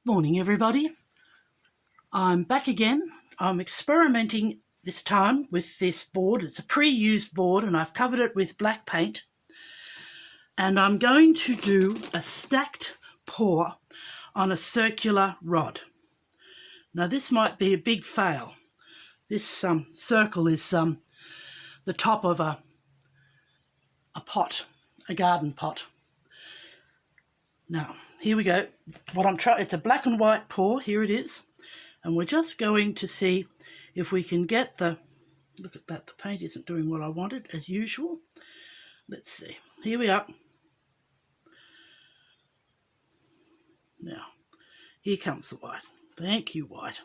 Morning everybody, I'm back again. I'm experimenting this time with this board. It's a pre-used board and I've covered it with black paint, and I'm going to do a stacked pour on a circular rod. Now this might be a big fail. This circle is the top of a pot, a garden pot. Now, here we go. It's a black and white pour. Here it is. And we're just going to see if we can get look at that, the paint isn't doing what I wanted, as usual. Let's see. Here we are. Now, here comes the white. Thank you, white.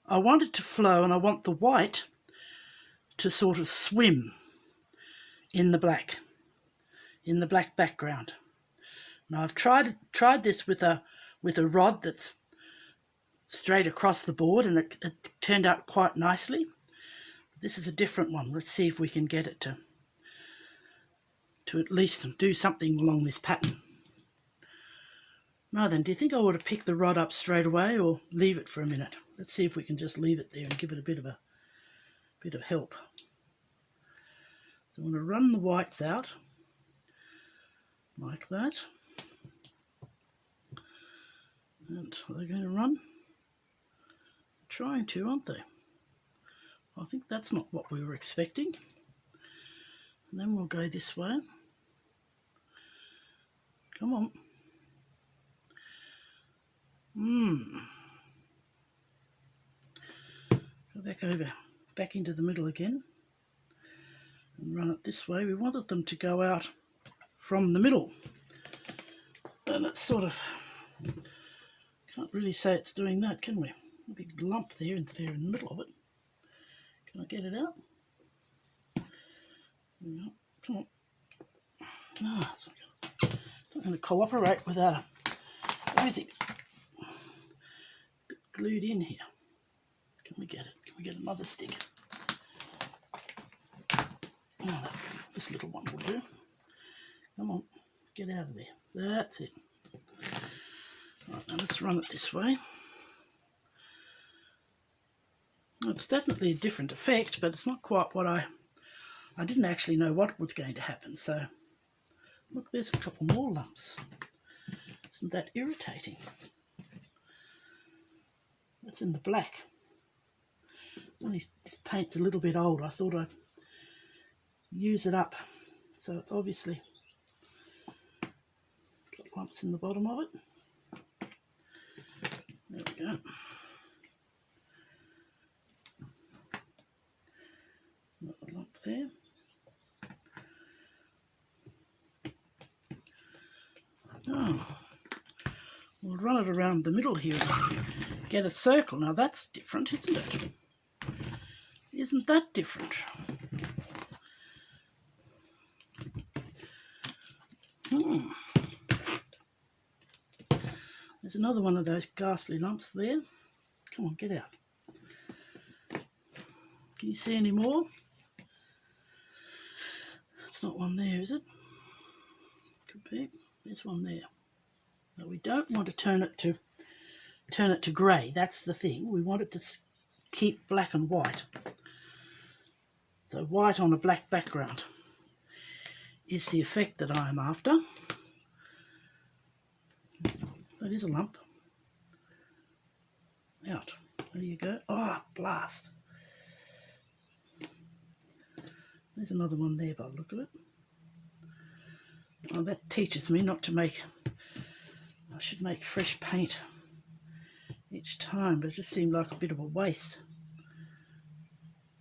I want it to flow, and I want the white to sort of swim in the black background. Now I've tried this with a rod that's straight across the board, and it turned out quite nicely. This is a different one. Let's see if we can get it to at least do something along this pattern. Now then, do you think I ought to pick the rod up straight away or leave it for a minute? Let's see if we can just leave it there and give it a bit of help. So I'm going to run the whites out like that. And are they going to run? Trying to, aren't they? I think that's not what we were expecting. And then we'll go this way. Come on. Go back into the middle again. And run it this way. We wanted them to go out from the middle, and it's sort of, can't really say it's doing that, can we? A big lump there in the middle of it. Can I get it out? No, come on. No, it's not going to cooperate without everything's a bit glued in here. Can we get it? Can we get another stick? Oh, this little one will do. Come on, get out of there. That's it. Right, now let's run it this way. It's definitely a different effect, but it's not quite what I didn't actually know what was going to happen. So, look, there's a couple more lumps. Isn't that irritating? That's in the black. This paint's a little bit old. I thought I'd use it up. So it's obviously got lumps in the bottom of it. There we go. Another lump there. Oh, we'll run it around the middle here and get a circle. Now that's different, isn't it? Isn't that different? There's another one of those ghastly lumps there. Come on, get out. Can you see any more? That's not one there, is it? Could be. There's one there. Now we don't want to turn it to grey. That's the thing. We want it to keep black and white. So white on a black background is the effect that I am after. That is a lump. Out. There you go. Oh, blast. There's another one there by the look of it. Oh, that teaches me not to make... I should make fresh paint each time, but it just seemed like a bit of a waste.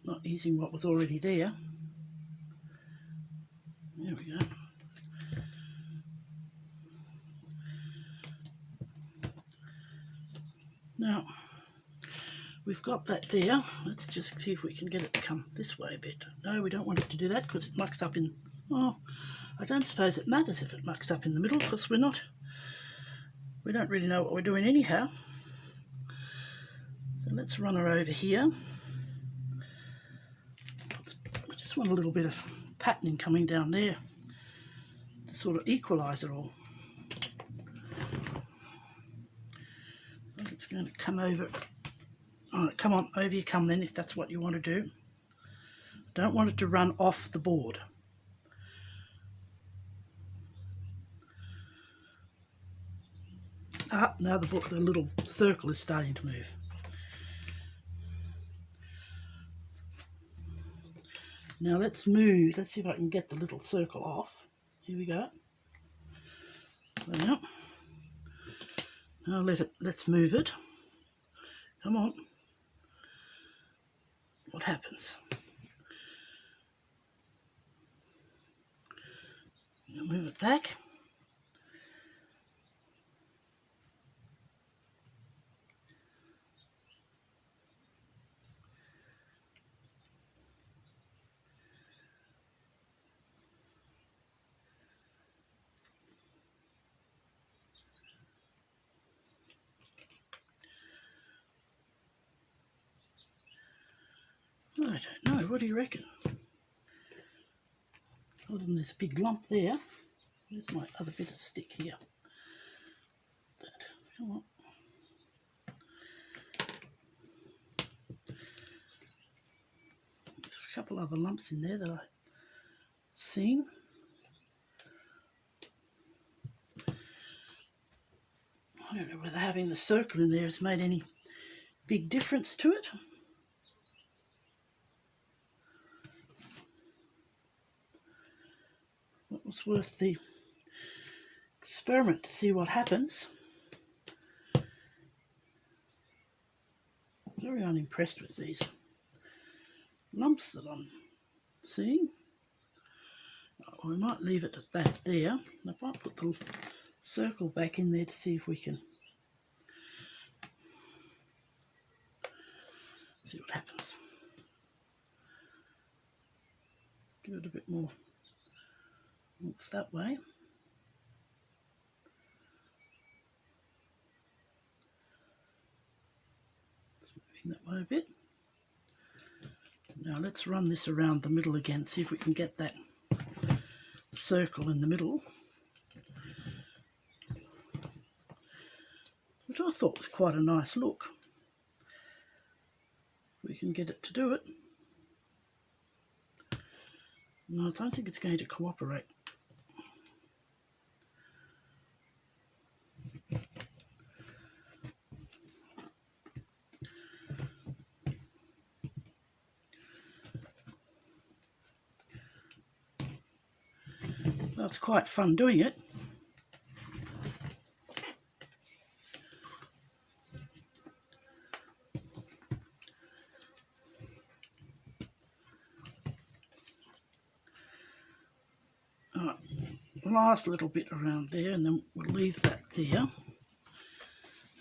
Not using what was already there. There we go. Now, we've got that there. Let's just see if we can get it to come this way a bit. No, we don't want it to do that because it mucks up in... Oh, I don't suppose it matters if it mucks up in the middle because we don't really know what we're doing anyhow. So let's run her over here. I just want a little bit of patterning coming down there to sort of equalise it all. I think it's going to come over. All right, come on, over you come then, if that's what you want to do. Don't want it to run off the board. Ah, now the little circle is starting to move. Now let's move. Let's see if I can get the little circle off. Here we go. Now let's move it. Come on. What happens? I'll move it back. I don't know. What do you reckon? Other than this big lump there. Where's my other bit of stick here? That. Come on. There's a couple other lumps in there that I've seen. I don't know whether having the circle in there has made any big difference to it. It was worth the experiment to see what happens. Very unimpressed with these lumps that I'm seeing. Oh, we might leave it at that there. I might put the circle back in there to see if we can see what happens. Give it a bit more oomph that way. It's moving that way a bit. Now let's run this around the middle again, see if we can get that circle in the middle, which I thought was quite a nice look. We can get it to do it. No, I don't think it's going to cooperate. Well, it's quite fun doing it. Alright, last little bit around there, and then we'll leave that there.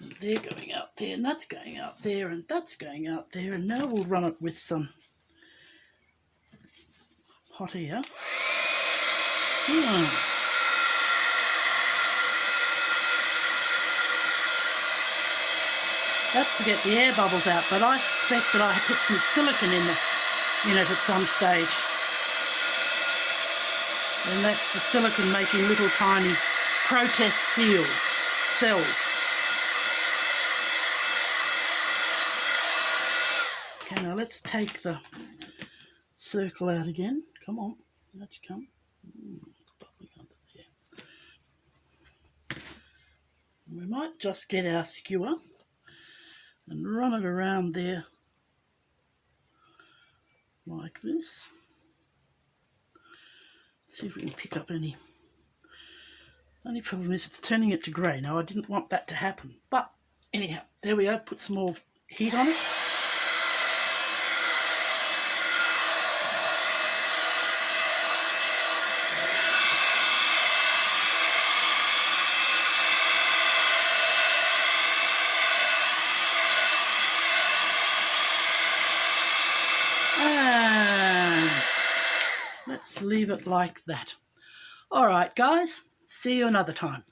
And they're going out there, and that's going out there, and that's going out there, and now we'll run it with some hot air. That's to get the air bubbles out, but I suspect that I put some silicone in it at some stage. And that's the silicone making little tiny protest cells. Okay, now let's take the circle out again. Come on, out you come. It's bubbling under there. We might just get our skewer and run it around there like this. See if we can pick up any. Only problem is it's turning it to grey. Now I didn't want that to happen, but anyhow, there we go. Put some more heat on it. And let's leave it like that. All right, guys, see you another time.